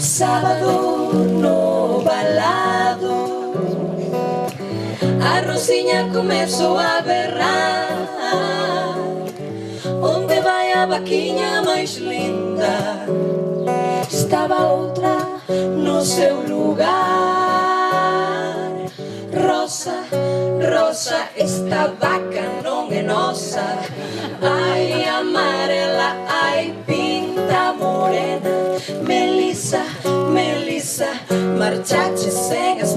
Sábado no balado, a Rosiña comezou a berrar. Onde vai a vaquiña máis linda? Estaba outra no seu lugar. Rosa, Rosa, esta vaca non é nosa. Ai, amarela, ai, pinta morena. Melissa, Melissa, marchache sen as